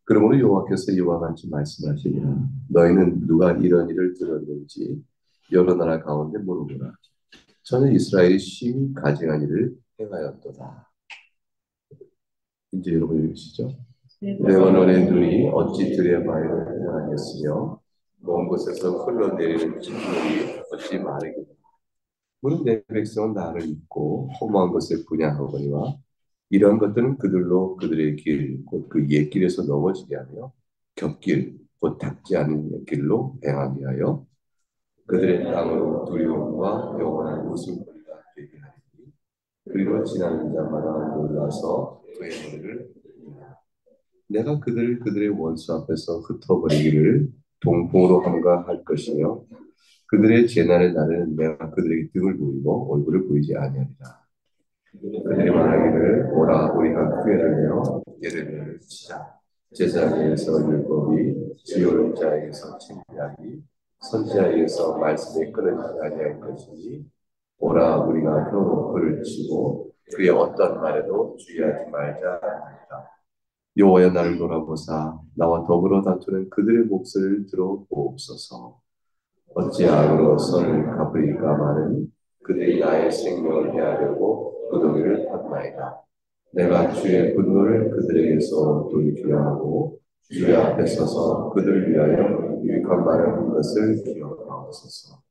그러므로 여호와께서 이와 같이 말씀하시니라. 너희는 누가 이런 일을 들었는지 여러 나라 가운데 물어보라. 저는 이스라엘이 심히 가증한 일을 행하였도다. 이제 여러분 읽으시죠. 레바논의 눈이 어찌 들의 바위를 원하겠으며 먼 곳에서 흘러내리는 샘물이 어찌 마르겠느냐. 무릇 내 백성은 나를 잊고 허무한 것을 분양하거니와 이러한 것들은 그들로 그들의 길, 곧 그 옛길에서 넘어지게 하며 겹길, 곧 닿지 않은 옛길로 행하게 하여 그들의 땅으로 두려움과 영원한 웃음거리가 되게 하리니 그리로 지나는 자마다 놀라서 그의 머리를 들으리라. 내가 그들을 그들의 원수 앞에서 흩어버리기를 동풍으로 함가할 것이며 그들의 재난의 날에는 내가 그들에게 등을 보이고 얼굴을 보이지 아니하리라. 그들이 말하기를 오라 우리가 구애를 내어 예레미야를 치자. 제자에게서 율법이 지혜로운 자에게서 진리하기 선지자에게서 말씀이 끊어지지 아니할 것이니 오라 우리가 혀로 그를 치고 그의 어떤 말에도 주의하지 말자 하니라. 여호와여 나를 돌아보사 나와 더불어 다투는 그들의 몫을 들어보옵소서. 어찌 악으로 선을 갚으리까 마는 그들이 나의 생명을 해하려고 무더기를 탔나이다. 내가 주의 분노를 그들에게서 돌이키려 하고 주의 앞에 서서 그들을 위하여 유익한 말을 한 것을 기억하옵소서.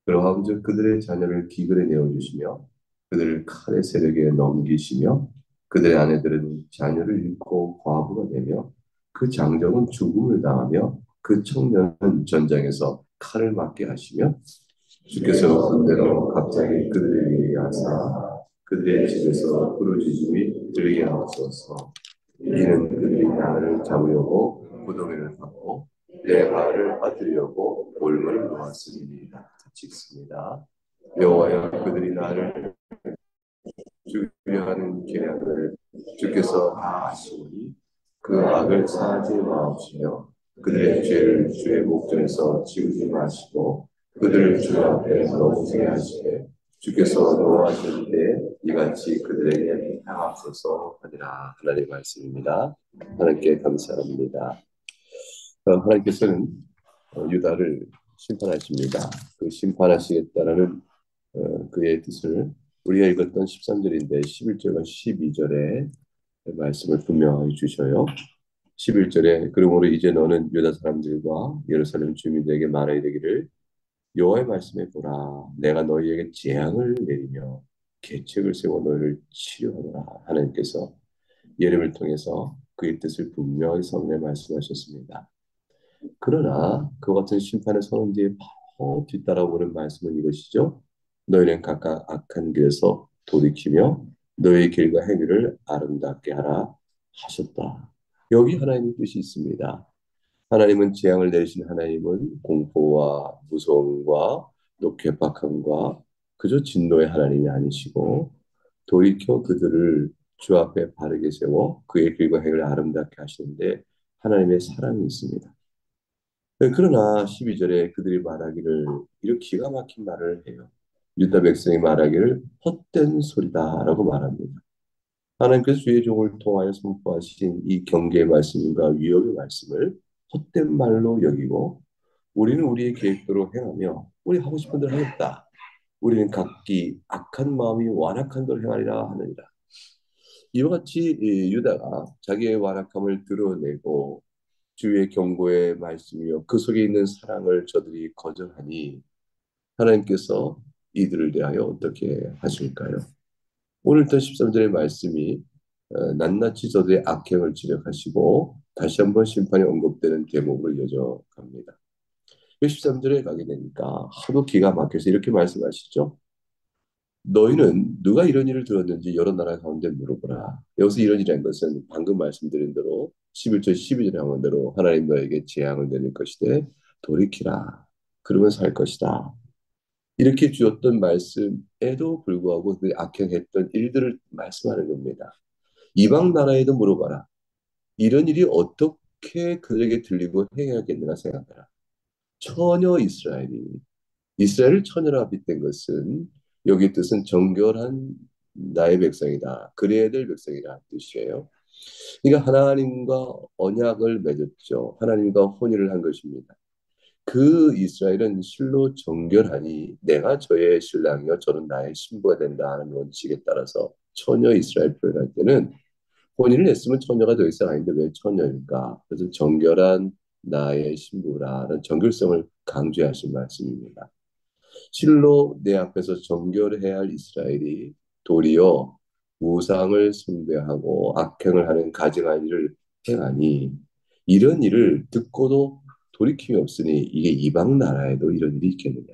그러함즉 그들의 자녀를 기근에 내어주시며 그들을 칼의 세력에 넘기시며 그들의 아내들은 자녀를 잃고 과부가 되며 그 장정은 죽음을 당하며 그 청년은 전장에서 칼을 맞게 하시며 주께서 군대로 갑자기 그들을 위해 하사 그들의 집에서 부르짖음이 들리게 하옵소서. 이는 그들이 나를 잡으려고 무더기를 받고 내 발을 빠뜨리려고 올무를 놓았음이니이다. 같이 읽습니다. 여호와여 그들이 나를 죽이려는 계략을 주께서 다 아시오니 그 악을 사하지 마옵시며 그들의 죄를 주의 목전에서 지우지 마시고 그들을 주 앞에 넘치게 하시되 주께서 노하실 때 이같이 그들에게 행하소서 하니라. 하나님의 말씀입니다. 하나님께 감사합니다. 하나님께서는 유다를 심판하십니다. 그 심판하시겠다라는 그의 뜻을 우리가 읽었던 13절인데 11절과 12절에 말씀을 분명하게 주셔요. 11절에 그러므로 이제 너는 유다 사람들과 예루살렘 주민들에게 말하여 되기를 여호와의 말씀에 보라 내가 너희에게 재앙을 내리며 계책을 세워 너희를 치료하노라. 하나님께서 예레미야를 통해서 그의 뜻을 분명히 성경에 말씀하셨습니다. 그러나 그와 같은 심판의 선언지에 바로 뒤따라오는 말씀은 이것이죠. 너희는 각각 악한 길에서 돌이키며 너희 길과 행위를 아름답게 하라 하셨다. 여기 하나님의 뜻이 있습니다. 하나님은 재앙을 내리신 하나님은 공포와 무서움과 또 괴팍함과 그저 진노의 하나님이 아니시고 돌이켜 그들을 주 앞에 바르게 세워 그의 길과 행위를 아름답게 하시는데 하나님의 사랑이 있습니다. 그러나 12절에 그들이 말하기를 이렇게 기가 막힌 말을 해요. 유다 백성이 말하기를 헛된 소리다라고 말합니다. 하나님께서 주의 종을 통하여 선포하신 이 경계의 말씀과 위협의 말씀을 헛된 말로 여기고 우리는 우리의 계획대로 행하며 우리 하고 싶은 대로 하겠다. 우리는 각기 악한 마음이 완악한 대로 행하리라 하느니라. 이와 같이 유다가 자기의 완악함을 드러내고 주의 경고의 말씀이요 그 속에 있는 사랑을 저들이 거절하니 하나님께서 이들을 대하여 어떻게 하실까요? 오늘부터 13절의 말씀이 낱낱이 저들의 악행을 지적하시고 다시 한번 심판이 언급되는 대목으로 이어져 갑니다. 13절에 가게 되니까 하도 기가 막혀서 이렇게 말씀하시죠. 너희는 누가 이런 일을 들었는지 여러 나라 가운데 물어보라. 여기서 이런 일이라는 것은 방금 말씀드린 대로 11절 12절에 한 대로 하나님 너에게 재앙을 내릴 것이되 돌이키라. 그러면 살 것이다. 이렇게 주었던 말씀에도 불구하고 그 악행했던 일들을 말씀하는 겁니다. 이방 나라에도 물어봐라. 이런 일이 어떻게 그들에게 들리고 행해야겠는가 생각해라. 처녀 이스라엘을 처녀라 빗댄 것은 여기 뜻은 정결한 나의 백성이다. 그래야 될 백성이라 뜻이에요. 그러니까 하나님과 언약을 맺었죠. 하나님과 혼인을 한 것입니다. 그 이스라엘은 실로 정결하니 내가 저의 신랑이요 저는 나의 신부가 된다 하는 원칙에 따라서 처녀 이스라엘 표현할 때는 혼인을 했으면 처녀가 더 이상 아닌데 왜 처녀일까? 그래서 정결한 나의 신부라는 정결성을 강조하신 말씀입니다. 실로 내 앞에서 정결해야 할 이스라엘이 도리어 우상을 숭배하고 악행을 하는 가증한 일을 행하니 이런 일을 듣고도 돌이킴이 없으니 이게 이방 나라에도 이런 일이 있겠느냐.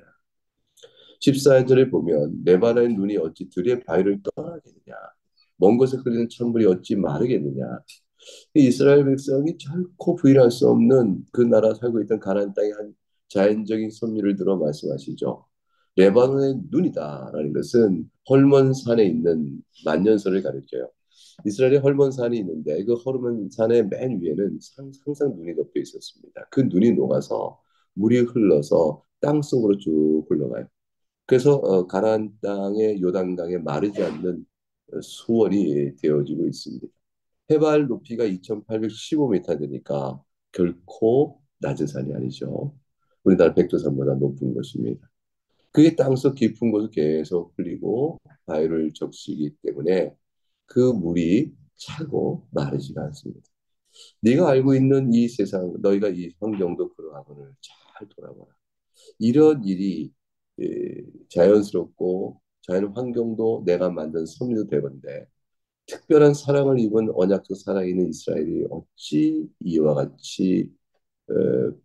14절에 보면 레바논의 눈이 어찌 들의 바위를 떠나겠느냐. 먼 곳에 흐르는 천물이 어찌 마르겠느냐. 이스라엘 백성이 결코 부인할 수 없는 그 나라 살고 있던 가나안 땅의 한 자연적인 섭리를 들어 말씀하시죠. 레바논의 눈이다라는 것은 헐몬산에 있는 만년설을 가리켜요. 이스라엘에 헐몬산이 있는데 그 헐몬산의 맨 위에는 항상 눈이 덮여 있었습니다. 그 눈이 녹아서 물이 흘러서 땅 속으로 쭉 흘러가요. 그래서 가나안 땅의 요단강에 마르지 않는 수원이 되어지고 있습니다. 해발 높이가 2,815m 되니까 결코 낮은 산이 아니죠. 우리나라 백두산보다 높은 것입니다. 그게 땅속 깊은 곳을 계속 흘리고 바위를 적시기 때문에 그 물이 차고 마르지가 않습니다. 네가 알고 있는 이 세상, 너희가 이 환경도 그러하거늘 잘 돌아봐라. 이런 일이 자연스럽고 자연 환경도 내가 만든 섭리도 되건데 특별한 사랑을 입은 언약적 살아있는 이스라엘이 어찌 이와 같이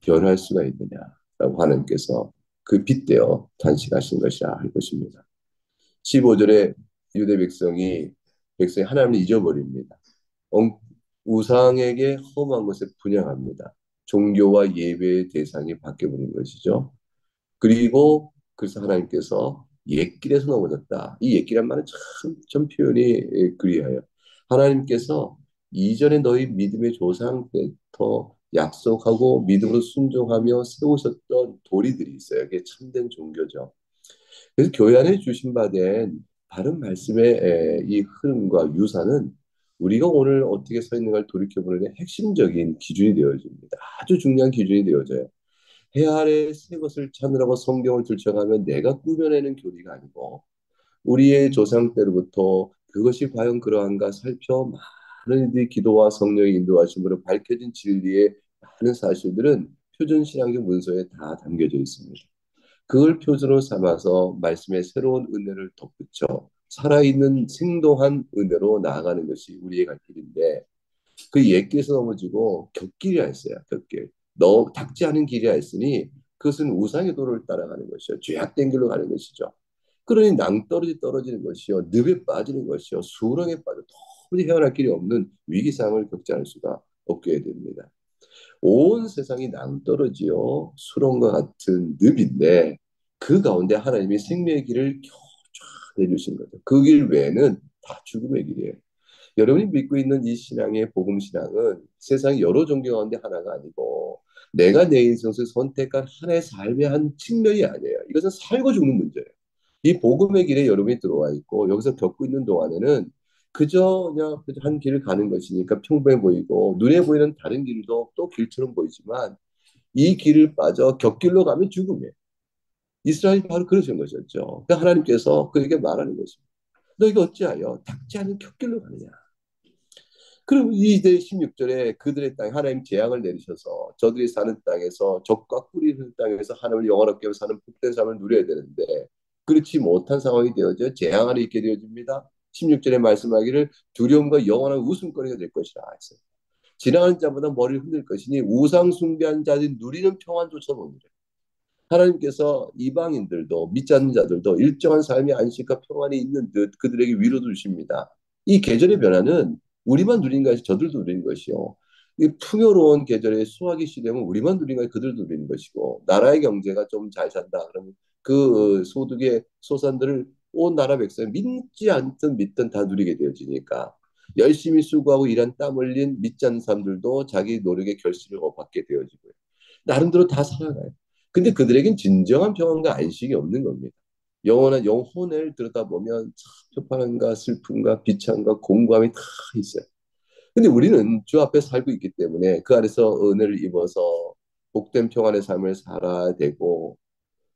변할 수가 있느냐라고 하나님께서 그 빗대어 단식하신 것이라 할 것입니다. 15절에 유대 백성이 하나님을 잊어버립니다. 우상에게 험한 것에 분양합니다. 종교와 예배의 대상이 바뀌어버린 것이죠. 그리고 그래서 하나님께서 옛길에서 넘어졌다. 이 옛길이란 말은 참 표현이 그리하여 하나님께서 이전에 너희 믿음의 조상 때부터 약속하고 믿음으로 순종하며 세우셨던 도리들이 있어요. 이게 참된 종교죠. 그래서 교회 안에 주신 바 된 바른 말씀의 이 흐름과 유사는 우리가 오늘 어떻게 서 있는가를 돌이켜보는 데 핵심적인 기준이 되어집니다. 아주 중요한 기준이 되어져요. 해 아래 새 것을 찾느라고 성경을 들춰가면 내가 꾸며내는 교리가 아니고 우리의 조상 때로부터 그것이 과연 그러한가 살펴 많은 이들이 기도와 성령의 인도하심으로 밝혀진 진리의 많은 사실들은 표준신앙적 문서에 다 담겨져 있습니다. 그걸 표준으로 삼아서 말씀의 새로운 은혜를 덧붙여 살아있는 생동한 은혜로 나아가는 것이 우리의 갈 길인데 그 옛길에서 넘어지고 곁길이라 했어요. 곁길. 너 닦지 않은 길이라 했으니 그것은 우상의 도를 따라가는 것이요. 죄악된 길로 가는 것이죠. 그러니 낭떠러지 떨어지는 것이요. 늪에 빠지는 것이요. 수렁에 빠져 도무지 헤어날 길이 없는 위기상을 겪지 않을 수가 없게 됩니다. 온 세상이 낭떠러지요. 수렁과 같은 늪인데 그 가운데 하나님이 생명의 길을 쫙 내주신 거죠. 그 길 외에는 다 죽음의 길이에요. 여러분이 믿고 있는 이 신앙의 복음 신앙은 세상 여러 종교 가운데 하나가 아니고 내가 내 인생에서 선택한 하나의 삶의 한 측면이 아니에요. 이것은 살고 죽는 문제예요. 이 복음의 길에 여러분이 들어와 있고 여기서 겪고 있는 동안에는 그저 한 길을 가는 것이니까 평범해 보이고 눈에 보이는 다른 길도 또 길처럼 보이지만 이 길을 빠져 곁길로 가면 죽음이에요. 이스라엘이 바로 그러신 것이었죠. 그러니까 하나님께서 그에게 말하는 것입니다. 너희가 어찌하여 닦지 않은 곁길로 가느냐. 그럼 이제 16절에 그들의 땅에 하나님 재앙을 내리셔서 저들이 사는 땅에서 적과 꿀이 흐르는 땅에서 하나님을 영원롭게 사는 복된 삶을 누려야 되는데 그렇지 못한 상황이 되어져 재앙 아래 있게 되어집니다. 16절에 말씀하기를 두려움과 영원한 웃음거리가 될 것이라 했어요. 지나가는 자보다 머리를 흔들 것이니 우상 숭배한 자들이 누리는 평안조차 모르라. 하나님께서 이방인들도 믿지 않는 자들도 일정한 삶의 안식과 평안이 있는 듯 그들에게 위로도 주십니다. 이 계절의 변화는 우리만 누린 것이 저들도 누린 것이요. 이 풍요로운 계절에 수확이 시되면 우리만 누린 것이 그들도 누린 것이고 나라의 경제가 좀 잘 산다 그러면 그 소득의 소산들을 온 나라 백성이 믿지 않든 믿든 다 누리게 되어지니까 열심히 수고하고 일한 땀 흘린 믿지 않는 사람들도 자기 노력의 결실을 받게 되어지고요. 나름대로 다 살아가요. 근데 그들에겐 진정한 평안과 안식이 없는 겁니다. 영원한 영혼을 들여다보면 참 편안함과 슬픔과 비참과 공고함이 다 있어요. 근데 우리는 주 앞에 살고 있기 때문에 그 안에서 은혜를 입어서 복된 평안의 삶을 살아야 되고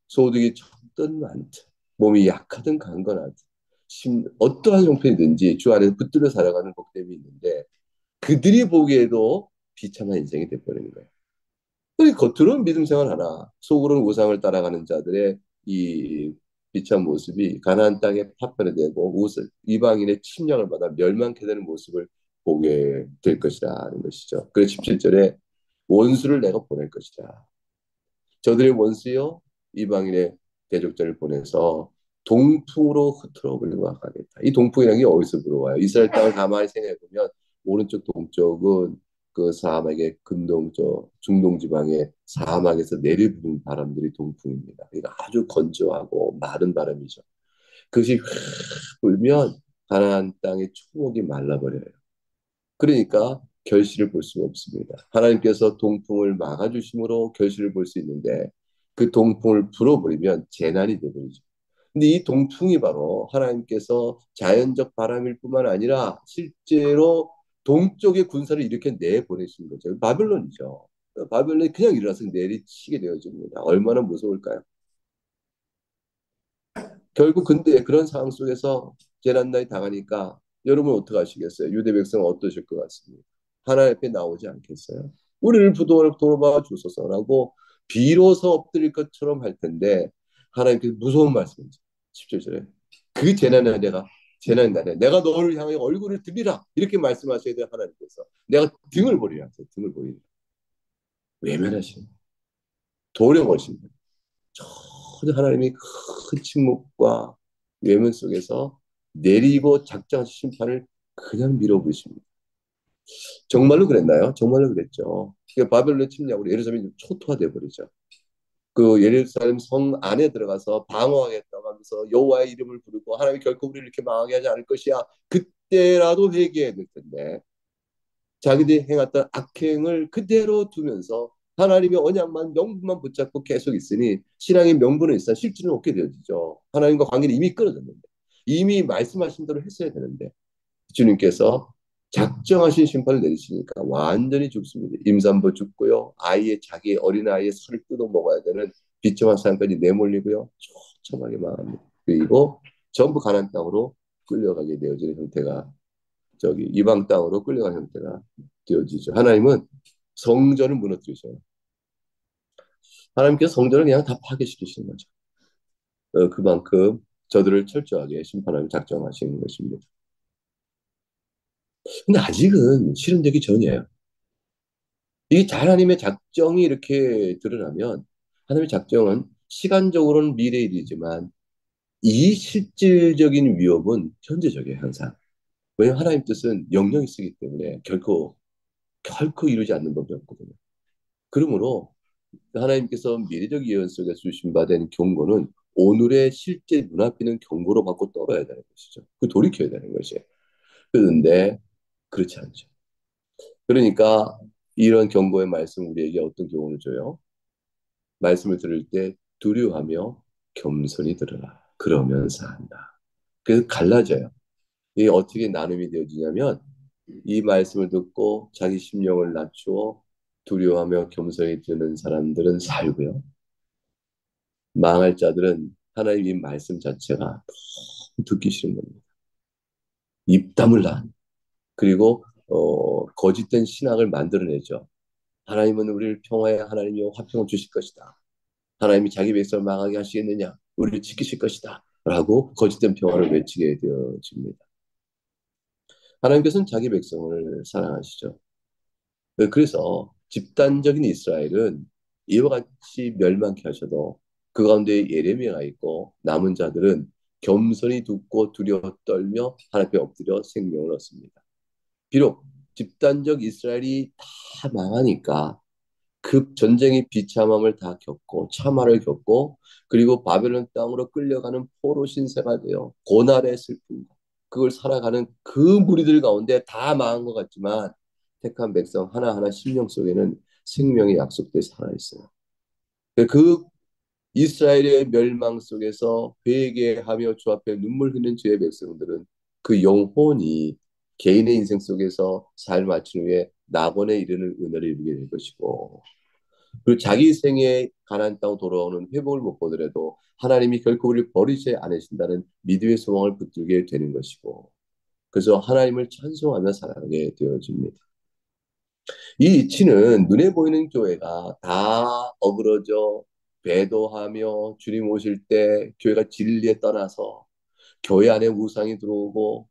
소득이 적든 많든 몸이 약하든 강건하든 어떠한 형편이든지 주 안에서 붙들려 살아가는 복됨이 있는데 그들이 보기에도 비참한 인생이 돼버리는 거예요. 그리고 겉으로는 믿음 생활하나 속으로는 우상을 따라가는 자들의 이 비참한 모습이 가나안 땅에 파편이 되고 이방인의 침략을 받아 멸망케 되는 모습을 보게 될 것이라는 것이죠. 그래서 17절에 원수를 내가 보낼 것이다. 저들의 원수여 이방인의 대적자를 보내서 동풍으로 흩어버리고 가겠다. 이 동풍이라는 게 어디서 들어와요? 이스라엘 땅을 가만히 생각해 보면 오른쪽 동쪽은 그 사막의 근동쪽 중동 지방의 사막에서 내리부는 바람들이 동풍입니다. 그러니까 아주 건조하고 마른 바람이죠. 그것이 확 불면 가나안 땅의 초목이 말라버려요. 그러니까 결실을 볼 수가 없습니다. 하나님께서 동풍을 막아주심으로 결실을 볼 수 있는데 그 동풍을 불어버리면 재난이 되버리죠. 근데 이 동풍이 바로 하나님께서 자연적 바람일 뿐만 아니라 실제로 동쪽의 군사를 이렇게 내보내신 거죠. 바벨론이죠. 바벨론이 그냥 일어나서 내리치게 되어집니다. 얼마나 무서울까요? 결국 근데 그런 상황 속에서 재난날이 당하니까 여러분 어떻게 하시겠어요? 유대 백성은 어떠실 것 같습니까? 하나님 앞에 나오지 않겠어요? 우리를 돌아봐 주소서라고 비로소 엎드릴 것처럼 할 텐데 하나님께서 무서운 말씀이죠. 17절에 그 재난의 내가 재난의 날에 내가 너를 향하여 얼굴을 들이라 이렇게 말씀하셔야 돼요. 하나님께서 내가 등을 보리라 등을 보이라 외면하시는 도령하시는 전혀 하나님이 큰 침묵과 외면 속에서 내리고 작정하신 심판을 그냥 밀어버리십니다. 정말로 그랬나요? 정말로 그랬죠. 그러니까 바벨론 침략으로 예루살렘이 초토화돼 버리죠. 그 예루살렘 성 안에 들어가서 방어하겠다고 하면서 여호와의 이름을 부르고 하나님이 결코 우리를 이렇게 망하게 하지 않을 것이야. 그때라도 회개해야 될 텐데 자기들이 행했던 악행을 그대로 두면서 하나님의 언약만 명분만 붙잡고 계속 있으니 신앙의 명분은 있어 실질은 없게 되어지죠. 하나님과 관계는 이미 끊어졌는데 이미 말씀하신 대로 했어야 되는데 주님께서 작정하신 심판을 내리시니까 완전히 죽습니다. 임산부 죽고요. 아이의 자기 어린아이의 살을 뜯어 먹어야 되는 비참한 삶까지 내몰리고요. 처참하게 망합니다. 그리고 전부 가나안 땅으로 끌려가게 되어지는 형태가 저기 이방 땅으로 끌려가는 형태가 되어지죠. 하나님은 성전을 무너뜨리셔요. 하나님께서 성전을 그냥 다 파괴시키시는 거죠. 그만큼 저들을 철저하게 심판하며 작정하시는 것입니다. 근데 아직은 실현되기 전이에요. 이 하나님의 작정이 이렇게 드러나면 하나님의 작정은 시간적으로는 미래의 일이지만 이 실질적인 위협은 현재적이에요, 항상. 왜냐하면 하나님 뜻은 영영이 쓰기 때문에 결코 이루지 않는 법이 없거든요. 그러므로 하나님께서 미래적 예언 속에 주신 바 된 경고는 오늘의 실제 눈앞에 있는 경고로 받고 떨어야 되는 것이죠. 그 돌이켜야 되는 것이에요. 그런데 그렇지 않죠. 그러니까 이런 경고의 말씀 우리에게 어떤 교훈을 줘요? 말씀을 들을 때 두려워하며 겸손히 들으라. 그러면서 한다. 그래서 갈라져요. 이게 어떻게 나눔이 되어지냐면 이 말씀을 듣고 자기 심령을 낮추어 두려워하며 겸손히 듣는 사람들은 살고요. 망할 자들은 하나님 이 말씀 자체가 듣기 싫은 겁니다. 입 다물라. 그리고 거짓된 신앙을 만들어내죠. 하나님은 우리를 평화의 하나님이요 화평을 주실 것이다. 하나님이 자기 백성을 망하게 하시겠느냐? 우리를 지키실 것이다. 라고 거짓된 평화를 외치게 되어집니다. 하나님께서는 자기 백성을 사랑하시죠. 그래서 집단적인 이스라엘은 이와 같이 멸망케 하셔도 그 가운데 예레미야가 있고 남은 자들은 겸손히 듣고 두려워 떨며 하나님 앞에 엎드려 생명을 얻습니다. 비록 집단적 이스라엘이 다 망하니까 그 전쟁의 비참함을 다 겪고 참화를 겪고 그리고 바벨론 땅으로 끌려가는 포로 신세가 되어 고난의 슬픔과 그걸 살아가는 그 무리들 가운데 다 망한 것 같지만 택한 백성 하나하나 심령 속에는 생명의 약속들이 살아있어요. 그 이스라엘의 멸망 속에서 회개하며 주 앞에 눈물 흘린 주의 백성들은 그 영혼이 개인의 인생 속에서 삶을 마친 후에 낙원에 이르는 은혜를 이루게 될 것이고 그리고 자기 생에 가나안 땅 돌아오는 회복을 못 보더라도 하나님이 결코 우리를 버리지 않으신다는 믿음의 소망을 붙들게 되는 것이고 그래서 하나님을 찬송하며 살아가게 되어집니다. 이 이치는 눈에 보이는 교회가 다 어그러져 배도하며 주님 오실 때 교회가 진리에 떠나서 교회 안에 우상이 들어오고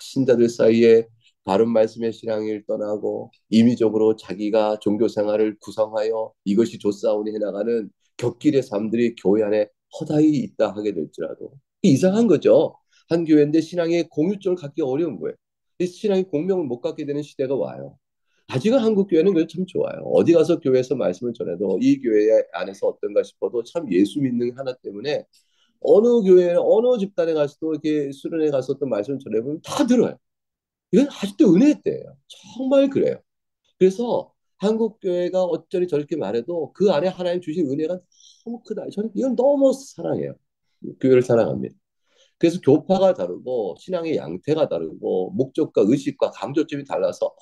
신자들 사이에 바른 말씀의 신앙을 떠나고 임의적으로 자기가 종교 생활을 구성하여 이것이 좋사오니 해나가는 곁길의 삶들이 교회 안에 허다히 있다 하게 될지라도 이상한 거죠. 한 교회인데 신앙의 공유점을 갖기 어려운 거예요. 이 신앙의 공명을 못 갖게 되는 시대가 와요. 아직은 한국 교회는 그래도 참 좋아요. 어디 가서 교회에서 말씀을 전해도 이 교회 안에서 어떤가 싶어도 참 예수 믿는 하나 때문에 어느 교회, 어느 집단에 가서도 이렇게 수련회 가서 또 말씀을 전해보면 다 들어요. 이건 아직도 은혜의 때예요. 정말 그래요. 그래서 한국 교회가 어쩌리 저렇게 말해도 그 안에 하나님 주신 은혜가 너무 크다. 저는 이건 너무 사랑해요. 교회를 사랑합니다. 그래서 교파가 다르고 신앙의 양태가 다르고 목적과 의식과 강조점이 달라서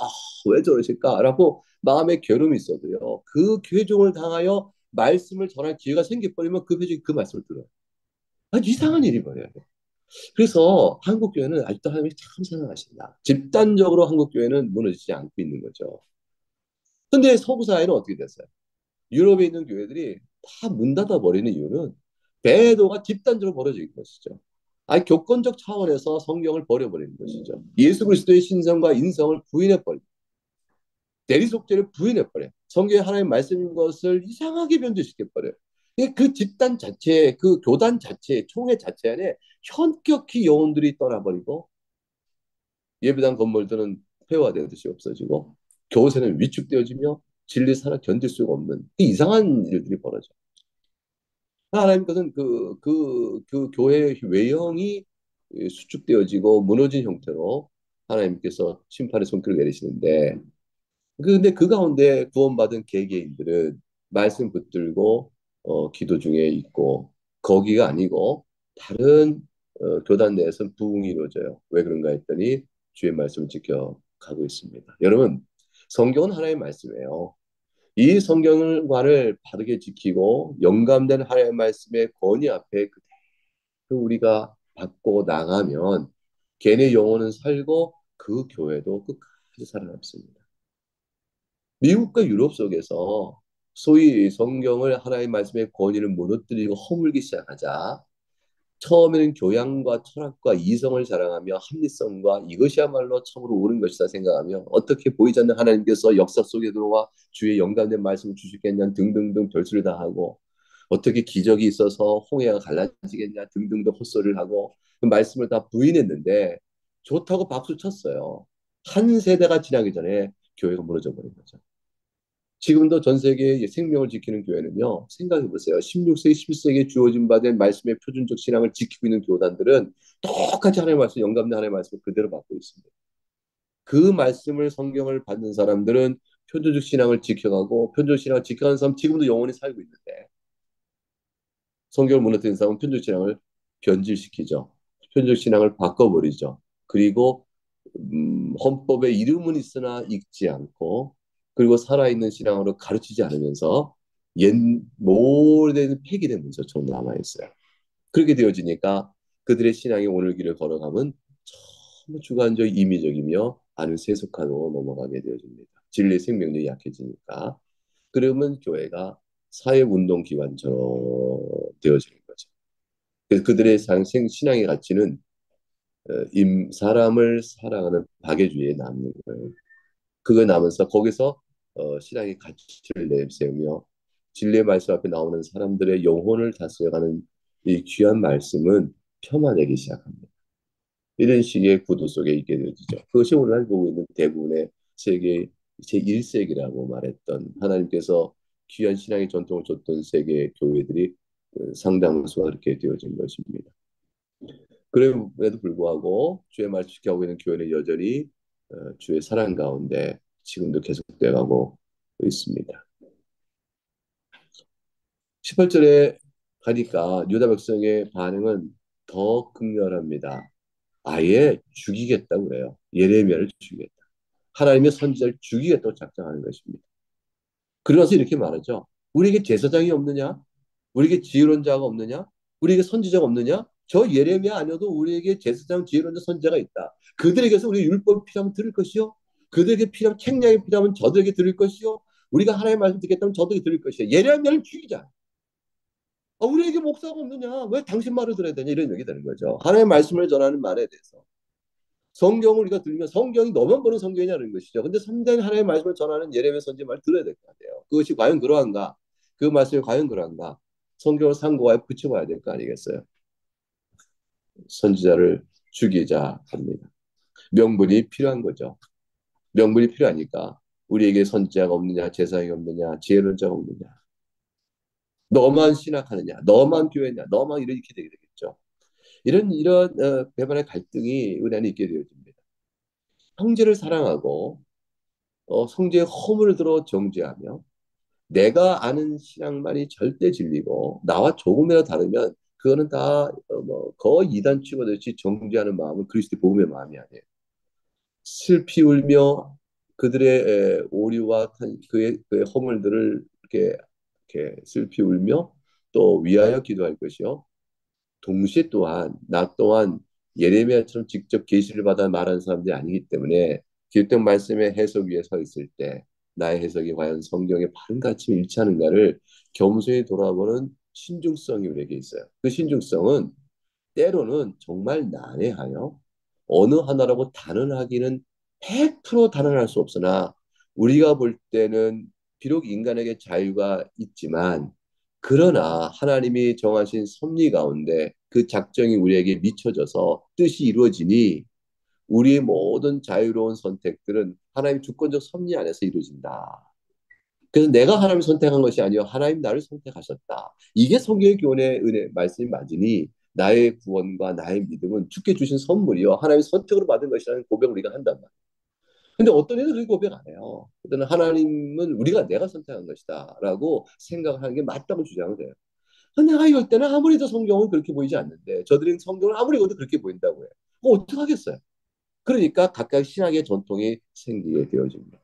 왜 저러실까라고 마음의 괴로움이 있어도요. 그 괴종을 당하여 말씀을 전할 기회가 생겨버리면 그 회중이 그 말씀을 들어요. 아주 이상한 일이 벌어요. 그래서 한국 교회는 아직도 하나님이 참 사랑하신다. 집단적으로 한국 교회는 무너지지 않고 있는 거죠. 근데 서구 사회는 어떻게 됐어요? 유럽에 있는 교회들이 다 문 닫아 버리는 이유는 배도가 집단적으로 벌어진 것이죠. 아니 교권적 차원에서 성경을 버려버리는 것이죠. 예수 그리스도의 신성과 인성을 부인해버리고 대리속죄를 부인해버려요. 성경의 하나님 말씀인 것을 이상하게 변질시켜버려요. 그 집단 자체, 그 교단 자체, 총회 자체 안에 현격히 영혼들이 떠나버리고 예배당 건물들은 폐허되듯이 없어지고 교세는 위축되어지며 진리 살아 견딜 수가 없는 이상한 일들이 벌어져. 하나님께서는 그 교회의 외형이 수축되어지고 무너진 형태로 하나님께서 심판의 손길을 내리시는데 근데 그 가운데 구원받은 개개인들은 말씀 붙들고 기도 중에 있고 거기가 아니고 다른 교단 내에서 부흥이 이루어져요. 왜 그런가 했더니 주의 말씀을 지켜가고 있습니다. 여러분 성경은 하나님의 말씀이에요. 이 성경관을 바르게 지키고 영감된 하나님의 말씀의 권위 앞에 우리가 받고 나가면 걔네 영혼은 살고 그 교회도 끝까지 살아남습니다. 미국과 유럽 속에서 소위 성경을 하나님의 말씀의 권위를 무너뜨리고 허물기 시작하자 처음에는 교양과 철학과 이성을 자랑하며 합리성과 이것이야말로 참으로 옳은 것이다 생각하며 어떻게 보이지 않는 하나님께서 역사 속에 들어와 주의 영감된 말씀을 주시겠냐 등등등 별수를 다 하고 어떻게 기적이 있어서 홍해가 갈라지겠냐 등등등 헛소리를 하고 그 말씀을 다 부인했는데 좋다고 박수 쳤어요. 한 세대가 지나기 전에 교회가 무너져 버린 거죠. 지금도 전 세계의 생명을 지키는 교회는요, 생각해 보세요. 16세기, 17세기에 주어진 바 된 말씀의 표준적 신앙을 지키고 있는 교단들은 똑같이 하나님의 말씀, 영감된 하나님의 말씀을 그대로 받고 있습니다. 그 말씀을 성경을 받는 사람들은 표준적 신앙을 지켜가고 표준적 신앙을 지켜가는 사람 지금도 영원히 살고 있는데 성경을 무너뜨린 사람은 표준적 신앙을 변질시키죠. 표준적 신앙을 바꿔버리죠. 그리고 헌법에 이름은 있으나 읽지 않고 그리고 살아있는 신앙으로 가르치지 않으면서 옛 오래된 폐기된 문서처럼 남아있어요. 그렇게 되어지니까 그들의 신앙이 오늘 길을 걸어가면 너무 주관적 임의적이며 안을 세속화로 넘어가게 되어집니다. 진리의 생명력이 약해지니까. 그러면 교회가 사회운동 기관처럼 되어지는 거죠. 그래서 그들의 신앙의 가치는 사람을 사랑하는 박애주의에 남는 거예요. 그거 남으면서 거기서 신앙의 가치를 내세우며 진리의 말씀 앞에 나오는 사람들의 영혼을 다스려가는 이 귀한 말씀은 폄하되기 시작합니다. 이런 식의 구도 속에 있게 되죠. 그것이 오늘날 보고 있는 대부분의 세계 제1세기라고 말했던 하나님께서 귀한 신앙의 전통을 줬던 세계 교회들이 상당수가 그렇게 되어진 것입니다. 그럼에도 불구하고 주의 말씀 지켜하고 있는 교회는 여전히 주의 사랑 가운데 지금도 계속되어 가고 있습니다. 18절에 가니까 유다 백성의 반응은 더 극렬합니다. 아예 죽이겠다고 그래요. 예레미야를 죽이겠다. 하나님의 선지자를 죽이겠다고 작정하는 것입니다. 그러면서 이렇게 말하죠. 우리에게 제사장이 없느냐? 우리에게 지혜로운 자가 없느냐? 우리에게 선지자가 없느냐? 저 예레미야 아니어도 우리에게 제사장, 지혜로운 자, 선지자가 있다. 그들에게서 우리 율법이 필요하면 들을 것이요. 그들에게 필요하면 책량이 필요하면 저들에게 들을 것이요. 우리가 하나님의 말씀 듣겠다면 저들에게 들을 것이요. 예레미야를 죽이자. 우리에게 목사가 없느냐? 왜 당신 말을 들어야 되냐? 이런 얘기 되는 거죠. 하나님의 말씀을 전하는 말에 대해서. 성경을 우리가 들으면 성경이 너만 보는 성경이냐는 것이죠. 근데 선대한 하나님의 말씀을 전하는 예레미야 선지 말 들어야 될 거 아니에요. 그것이 과연 그러한가? 그 말씀이 과연 그러한가? 성경을 상고하여 붙여봐야 될 거 아니겠어요? 선지자를 죽이자 합니다. 명분이 필요한 거죠. 명분이 필요하니까 우리에게 선지자가 없느냐, 제사장이 없느냐, 지혜로운 자가 없느냐. 너만 신학하느냐, 너만 교회냐, 너만 이렇게 되게 되겠죠. 이런 배반의 갈등이 우리 안에 있게 되어집니다. 형제를 사랑하고 성제의 허물을 들어 정죄하며 내가 아는 신앙만이 절대 진리고 나와 조금이라도 다르면 그거는 다 뭐 거의 이단 치고듯이 정죄하는 마음은 그리스도의 복음의 마음이 아니에요. 슬피 울며 그들의 오류와 그의 허물들을 이렇게 슬피 울며 또 위하여 기도할 것이요. 동시에 또한 나 또한 예레미야처럼 직접 계시를 받아 말하는 사람들이 아니기 때문에 기록된 말씀의 해석 위에 서 있을 때 나의 해석이 과연 성경의 바른 가치와 일치하는가를 겸손히 돌아보는 신중성이 우리에게 있어요. 그 신중성은 때로는 정말 난해하여 어느 하나라고 단언하기는 100% 단언할 수 없으나 우리가 볼 때는 비록 인간에게 자유가 있지만 그러나 하나님이 정하신 섭리 가운데 그 작정이 우리에게 미쳐져서 뜻이 이루어지니 우리의 모든 자유로운 선택들은 하나님의 주권적 섭리 안에서 이루어진다. 그래서 내가 하나님을 선택한 것이 아니요 하나님 나를 선택하셨다. 이게 성경의 교훈의 은혜 말씀이 맞으니 나의 구원과 나의 믿음은 주께 주신 선물이요 하나님의 선택으로 받은 것이라는 고백을 우리가 한단 말이에요. 근데 어떤 이는 그렇게 고백 안 해요. 그때는 하나님은 내가 선택한 것이다라고 생각하는 게 맞다고 주장을 해요. 근데 내가 이럴 때는 아무리 도 성경은 그렇게 보이지 않는데 저들은 성경을 아무리 읽어도 그렇게 보인다고 해요. 어떻게 하겠어요? 그러니까 각각 신학의 전통이 생기게 되어집니다.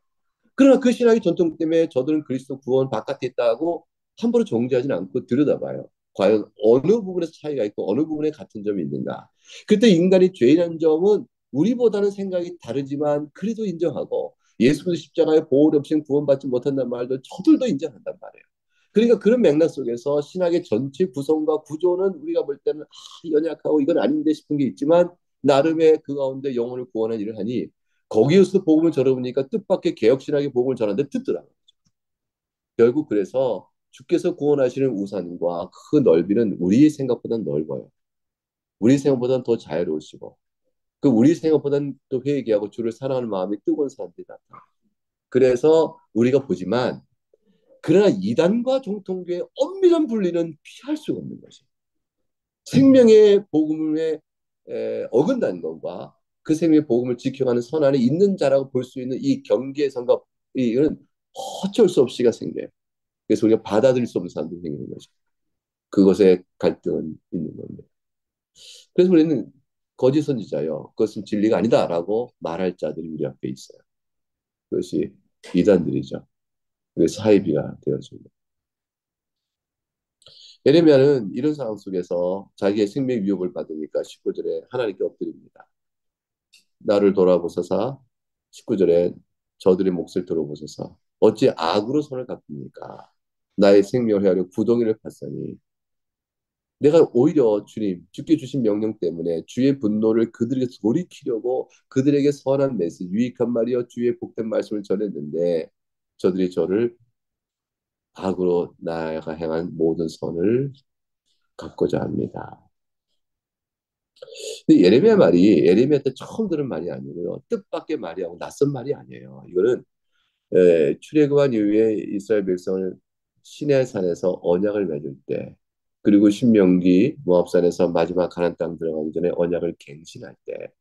그러나 그 신학의 전통 때문에 저들은 그리스도 구원 바깥에 있다고 함부로 정죄하지는 않고 들여다봐요. 과연 어느 부분에서 차이가 있고 어느 부분에 같은 점이 있는가. 그때 인간이 죄인한 점은 우리보다는 생각이 다르지만 그래도 인정하고 예수 그리스도 십자가의 보혈 없이는 구원받지 못한다는 말도 저들도 인정한단 말이에요. 그러니까 그런 맥락 속에서 신학의 전체 구성과 구조는 우리가 볼 때는 연약하고 이건 아닌데 싶은 게 있지만 나름의 그 가운데 영혼을 구원한 일을 하니 거기에서 복음을 전해보니까 뜻밖의 개혁신학의 복음을 전하는데 듣더라고요. 결국 그래서 주께서 구원하시는 우산과 그 넓이는 우리 생각보다는 넓어요. 우리 생각보다는 더 자유로우시고 그 우리 생각보다는 또 회개하고 주를 사랑하는 마음이 뜨거운 사람들이 나타나요. 그래서 우리가 보지만 그러나 이단과 정통교의 엄밀한 분리는 피할 수가 없는 것이에요. 생명의 복음에 어긋난 것과 그 생명의 복음을 지켜가는 선 안에 있는 자라고 볼 수 있는 이 경계선과 이거는 어쩔 수 없이가 생겨요. 그래서 우리가 받아들일 수 없는 사람들이 생기는 거죠. 그것에 갈등은 있는 겁니다. 그래서 우리는 거짓 선지자요. 그것은 진리가 아니다라고 말할 자들이 우리 앞에 있어요. 그것이 이단들이죠. 그래서 사이비가 되어집니다. 예레미야는 이런 상황 속에서 자기의 생명 위협을 받으니까 19절에 하나님께 엎드립니다. 나를 돌아보소서 19절에 저들의 몫을 들어보소서 어찌 악으로 손을 갚습니까? 나의 생명을 헤아려 구덩이를 팠으니 내가 오히려 주께 주신 명령 때문에 주의 분노를 그들에게 돌이키려고 그들에게 선한 메시지, 유익한 말이여 주의 복된 말씀을 전했는데 저들이 저를 악으로 나아가 행한 모든 선을 갚고자 합니다. 근데 예레미야 말이 예레미야 때 처음 들은 말이 아니고요. 뜻밖의 말이 하고 낯선 말이 아니에요. 이거는 출애굽한 이후에 이스라엘 백성을 시내 산에서 언약을 맺을 때 그리고 신명기 모압산에서 마지막 가나안 땅 들어가기 전에 언약을 갱신할 때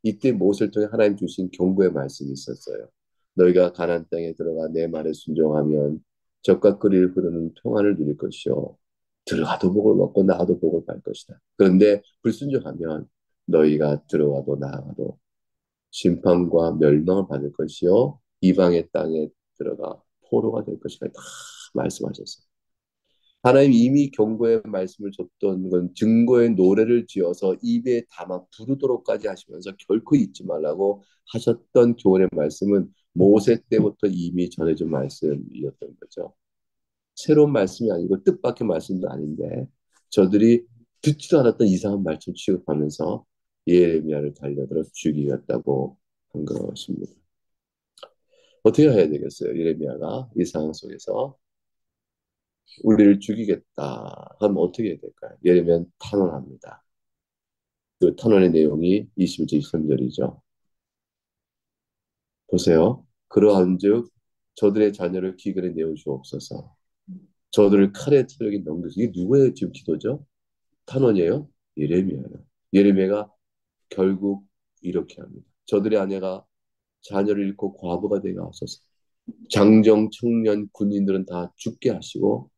이때 모세를 통해 하나님 주신 경고의 말씀이 있었어요. 너희가 가나안 땅에 들어가 내 말에 순종하면 적과 끓일 흐르는 평안을 누릴 것이요 들어가도 복을 먹고 나가도 복을 받을 것이다. 그런데 불순종하면 너희가 들어가도 나가도 심판과 멸망을 받을 것이요 이방의 땅에 들어가 포로가 될 것이라 다 말씀하셨어요. 하나님이 이미 경고의 말씀을 줬던 건 증거의 노래를 지어서 입에 담아 부르도록까지 하시면서 결코 잊지 말라고 하셨던 교훈의 말씀은 모세 때부터 이미 전해진 말씀이었던 거죠. 새로운 말씀이 아니고 뜻밖의 말씀도 아닌데 저들이 듣지도 않았던 이상한 말씀 취급하면서 예레미야를 달려들어 죽이겠다고 한 것입니다. 어떻게 해야 되겠어요? 예레미야가 이 상황 속에서 우리를 죽이겠다 하면 어떻게 해야 될까요? 예레미야는 탄원합니다. 그 탄원의 내용이 21절 23절이죠. 보세요. 그러한즉 저들의 자녀를 기근에 내어 주옵소서. 저들을 칼에 찌르게 넘겨서 이게 누구의 지금 기도죠? 탄원이에요? 예레미야예요. 예레미야가 결국 이렇게 합니다. 저들의 아내가 자녀를 잃고 과부가 되게 하소서. 장정, 청년, 군인들은 다 죽게 하시고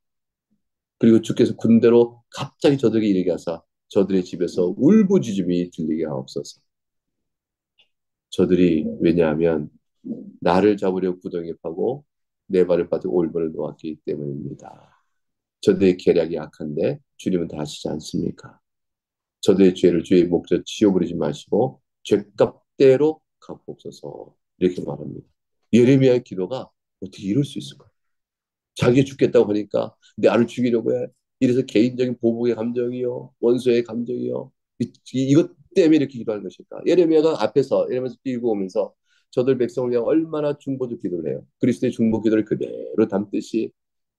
그리고 주께서 군대로 갑자기 저들에게 이르게 하사 저들의 집에서 울부짖음이 들리게 하옵소서. 저들이 왜냐하면 나를 잡으려 구덩이에 파고 내 발을 빠뜨고 올무를 놓았기 때문입니다. 저들의 계략이 약한데 주님은 다 아시지 않습니까? 저들의 죄를 주의 목젖 지워버리지 마시고 죄값대로 갚옵소서 이렇게 말합니다. 예레미야의 기도가 어떻게 이럴 수 있을까? 자기 죽겠다고 하니까 나를 죽이려고 해. 이래서 개인적인 보복의 감정이요, 원수의 감정이요. 이것 때문에 이렇게 기도하는 것일까? 예레미야가 앞에서 예레미야서 뛰고 오면서 저들 백성을 위해 얼마나 중보도 기도를 해요. 그리스도의 중보 기도를 그대로 담듯이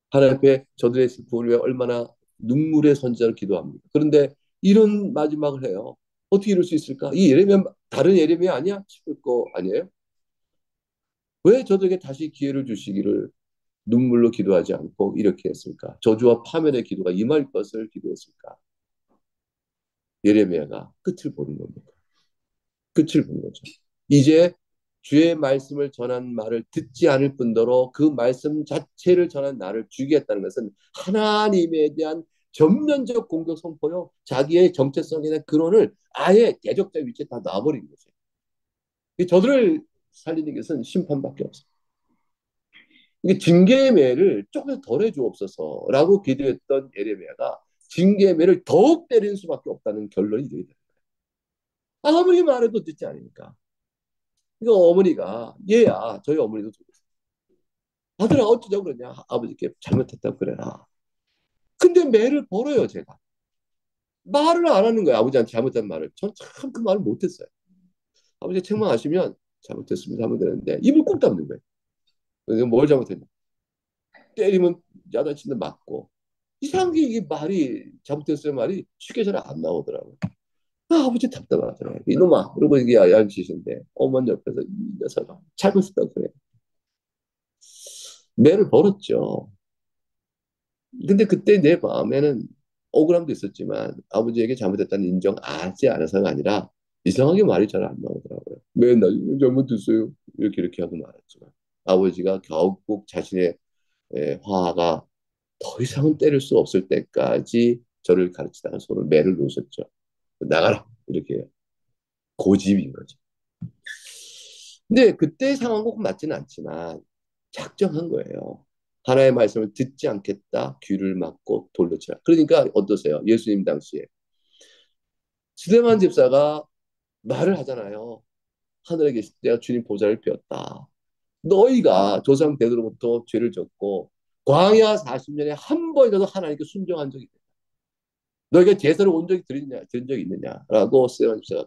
하나님 앞에 저들의 구원을 위해 얼마나 눈물의 선지자로 기도합니다. 그런데 이런 마지막을 해요. 어떻게 이럴 수 있을까? 이 예레미야 다른 예레미야 아니야? 싶을 거 아니에요? 왜 저들에게 다시 기회를 주시기를 눈물로 기도하지 않고 이렇게 했을까? 저주와 파멸의 기도가 임할 것을 기도했을까? 예레미야가 끝을 보는 겁니다. 끝을 본 거죠. 이제 주의 말씀을 전한 말을 듣지 않을 뿐더러 그 말씀 자체를 전한 나를 죽이겠다는 것은 하나님에 대한 전면적 공격 선포요. 자기의 정체성에 대한 근원을 아예 대적자 위치에 다 놔버린 거죠. 저들을 살리는 것은 심판밖에 없어요. 이게 징계의 매를 조금 덜 해주옵소서라고 기도했던 예레미야가 징계의 매를 더욱 때리는 수밖에 없다는 결론이 되게 됩니다. 아무리 말해도 듣지 않으니까. 이거 어머니가 얘야 저희 어머니도 아들아 어쩌자고 그러냐 아버지께 잘못했다고 그래라. 근데 매를 벌어요 제가. 말을 안 하는 거예요 아버지한테 잘못한 말을. 전 참 그 말을 못했어요. 아버지 책망하시면 잘못했습니다 하면 되는데 입을 꾹 닫는 거예요. 뭘 잘못했냐. 때리면 야단치는 맞고 이상하게 이 말이 잘못됐어요 말이 쉽게 잘 안 나오더라고요. 아버지 답답하더라고요. 이놈아 그러고 이게 야단치신데 어머니 옆에서 이 녀석아 잘못했다고 그래. 매를 벌었죠. 근데 그때 내 마음에는 억울함도 있었지만 아버지에게 잘못했다는 인정하지 않아서가 아니라 이상하게 말이 잘 안 나오더라고요. 맨날 잘못했어요. 이렇게 하고 말았지만 아버지가 결국 자신의 화가 더 이상은 때릴 수 없을 때까지 저를 가르치다가 손을 매를 놓으셨죠. 나가라 이렇게 고집인 거죠. 근데 그때 상황은 꼭 맞지는 않지만 작정한 거예요. 하나의 말씀을 듣지 않겠다, 귀를 막고 돌려 치라. 그러니까 어떠세요? 예수님 당시에 스데반 집사가 말을 하잖아요. 하늘에 계실 때가 주님 보좌를 펴었다. 너희가 조상 대대로부터 죄를 졌고 광야 40년에 한 번이라도 하나님께 순종한 적이 있다. 너희가 제사를 온 적이 드린 적이 있느냐라고 스데반 집사가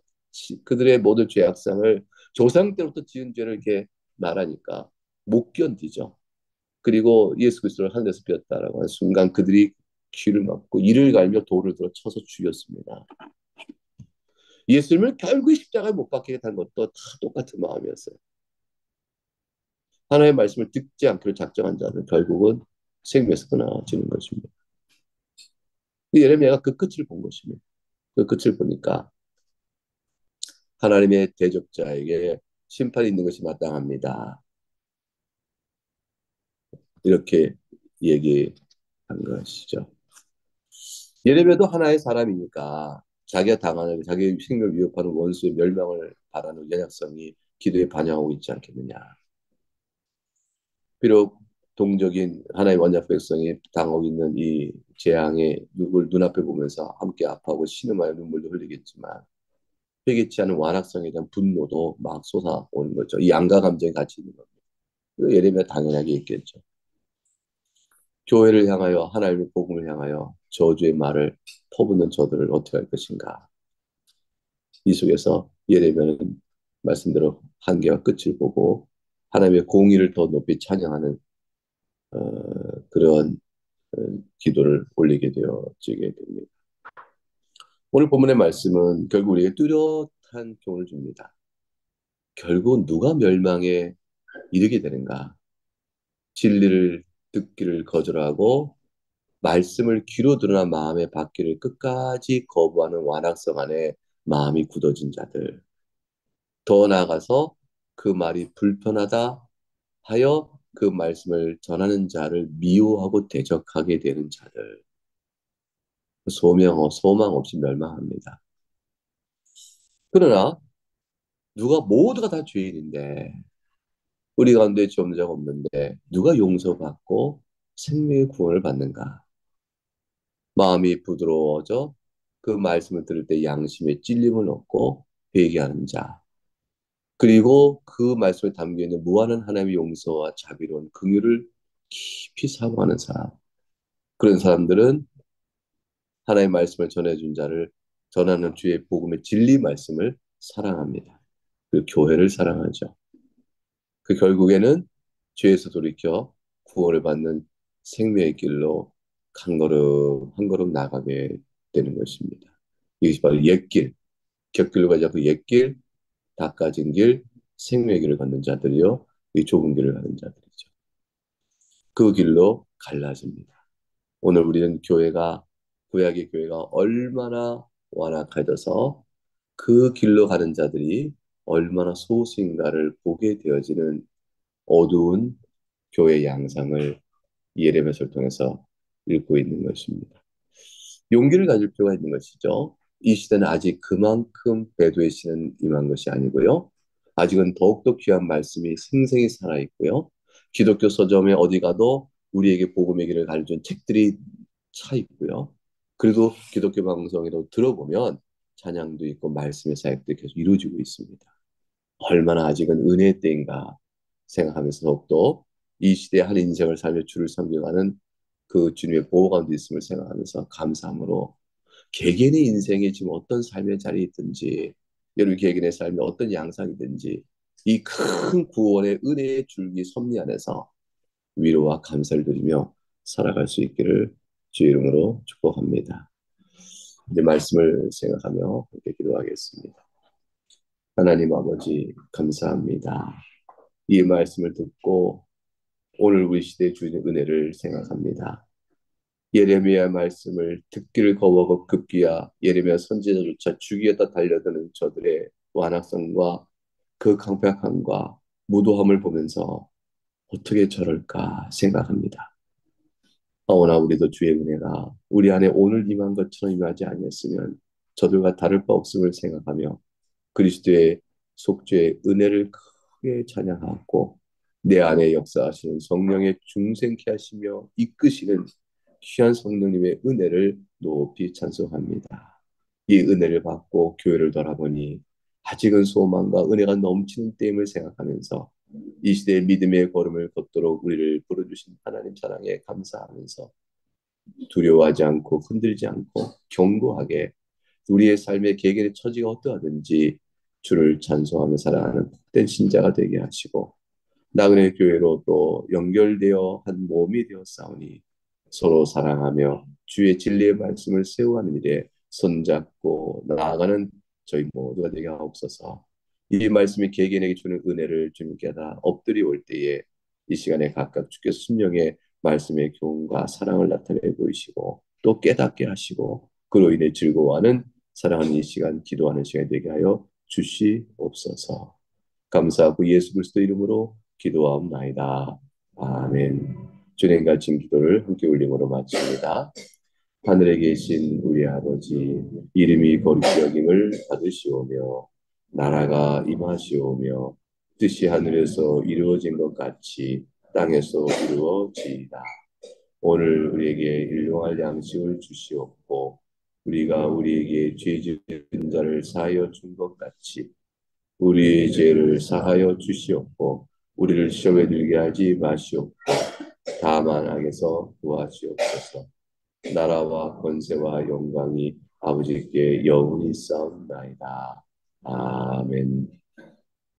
그들의 모든 죄악상을 조상 때부터 지은 죄를 이렇게 말하니까 못 견디죠. 그리고 예수 그리스도를 하늘에서 뵈었다라고 하는 순간 그들이 귀를 막고 이를 갈며 돌을 들어 쳐서 죽였습니다. 예수님을 결국 십자가에 못 박히게 한 것도 다 똑같은 마음이었어요. 하나님의 말씀을 듣지 않기로 작정한 자는 결국은 생명에서 떠나지는 것입니다. 예레미야가 그 끝을 본 것입니다. 그 끝을 보니까 하나님의 대적자에게 심판이 있는 것이 마땅합니다. 이렇게 얘기한 것이죠. 예레미야도 하나의 사람이니까 자기가 당하는 자기 생명을 위협하는 원수의 멸망을 바라는 연약성이 기도에 반영하고 있지 않겠느냐. 비록 동적인 하나의 원약 백성이 당하고 있는 이 재앙의 누굴 눈앞에 보면서 함께 아파하고 신음하여 눈물도 흘리겠지만 회개치 않은 완악성에 대한 분노도 막 솟아오는 거죠. 이 양가 감정이 같이 있는 겁니다. 예레미야 당연하게 있겠죠. 교회를 향하여 하나님의 복음을 향하여 저주의 말을 퍼붓는 저들을 어떻게 할 것인가. 이 속에서 예레미야는 말씀대로 한계와 끝을 보고 하나님의 공의를 더 높이 찬양하는 그런 어, 기도를 올리게 되어지게 됩니다. 오늘 본문의 말씀은 결국 우리에게 뚜렷한 교훈을 줍니다. 결국 누가 멸망에 이르게 되는가? 진리를 듣기를 거절하고 말씀을 귀로 드러난 마음의 받기를 끝까지 거부하는 완악성 안에 마음이 굳어진 자들. 더 나아가서 그 말이 불편하다 하여 그 말씀을 전하는 자를 미워하고 대적하게 되는 자들. 소망 없이 멸망합니다. 그러나 모두가 다 죄인인데 우리 가운데 죄업자가 없는데 누가 용서받고 생명의 구원을 받는가? 마음이 부드러워져 그 말씀을 들을 때 양심의 찔림을 얻고 회개하는 자. 그리고 그 말씀에 담겨 있는 무한한 하나님의 용서와 자비로운 긍휼을 깊이 사모하는 사람. 그런 사람들은 하나님의 말씀을 전해준 자를 전하는 주의 복음의 진리 말씀을 사랑합니다. 그 교회를 사랑하죠. 그 결국에는 죄에서 돌이켜 구원을 받는 생명의 길로 한 걸음 한 걸음 나가게 되는 것입니다. 이것이 바로 옛길, 곁길로 가지 않고 옛길, 닦아진 길, 생명의 길을 걷는 자들이요. 이 좁은 길을 가는 자들이죠. 그 길로 갈라집니다. 오늘 우리는 구약의 교회가 얼마나 완악해져서 그 길로 가는 자들이 얼마나 소수인가를 보게 되어지는 어두운 교회 양상을 예레미야서를 통해서 읽고 있는 것입니다. 용기를 가질 필요가 있는 것이죠. 이 시대는 아직 그만큼 배도의 시는 임한 것이 아니고요. 아직은 더욱더 귀한 말씀이 생생히 살아있고요. 기독교 서점에 어디 가도 우리에게 복음의 길을 가르쳐준 책들이 차 있고요. 그래도 기독교 방송에도 들어보면 찬양도 있고 말씀의 사역도 계속 이루어지고 있습니다. 얼마나 아직은 은혜의 때인가 생각하면서 더욱더 이 시대의 한 인생을 살며 주를 섬겨가는 그 주님의 보호 가운데 있음을 생각하면서 감사함으로 개개인의 인생에 지금 어떤 삶의 자리에 있든지 여러분 개개인의 삶에 어떤 양상이든지 이 큰 구원의 은혜의 줄기 섭리 안에서 위로와 감사를 드리며 살아갈 수 있기를 주의 이름으로 축복합니다. 이제 말씀을 생각하며 함께 기도하겠습니다. 하나님 아버지 감사합니다. 이 말씀을 듣고 오늘 우리 시대에 주는 은혜를 생각합니다. 예레미야 말씀을 듣기를 거부하고 급기야 예레미야 선지자조차 죽이겠다 달려드는 저들의 완악성과 그 강팍함과 무도함을 보면서 어떻게 저럴까 생각합니다. 오나 우리도 주의 은혜가 우리 안에 오늘 임한 것처럼 임하지 아니었으면 저들과 다를 바 없음을 생각하며 그리스도의 속죄의 은혜를 크게 찬양하고 내 안에 역사하시는 성령의 중생케 하시며 이끄시는 귀한 성령님의 은혜를 높이 찬송합니다. 이 은혜를 받고 교회를 돌아보니 아직은 소망과 은혜가 넘치는 때임을 생각하면서 이 시대의 믿음의 걸음을 걷도록 우리를 부르주신 하나님 사랑에 감사하면서 두려워하지 않고 흔들지 않고 견고하게 우리의 삶의 개개인의 처지가 어떠하든지 주를 찬송하며 살아가는 복된 신자가 되게 하시고 나그네 교회로 또 연결되어 한 몸이 되어 싸우니 서로 사랑하며 주의 진리의 말씀을 세워가는 일에 손잡고 나아가는 저희 모두가 되게 하옵소서. 이 말씀이 개개인에게 주는 은혜를 주님께 다 엎드리 올 때에 이 시간에 각각 주께서 순종의 말씀의 교훈과 사랑을 나타내 보이시고 또 깨닫게 하시고 그로 인해 즐거워하는 사랑하는 이 시간 기도하는 시간이 되게 하여 주시옵소서. 감사하고 예수 그리스도 이름으로 기도하옵나이다. 아멘. 주님과 진 기도를 함께 올림으로 마칩니다. 하늘에 계신 우리 아버지, 이름이 거룩히 여김을 받으시오며, 나라가 임하시오며, 뜻이 하늘에서 이루어진 것 같이 땅에서 이루어지이다. 오늘 우리에게 일용할 양식을 주시옵고, 우리가 우리에게 죄 지은 자를 사하여 준 것 같이 우리의 죄를 사하여 주시옵고, 우리를 시험에 들게 하지 마시옵고, 다만 악에서 구하시옵소서. 나라와 권세와 영광이 아버지께 영원히 싸움나이다. 아멘.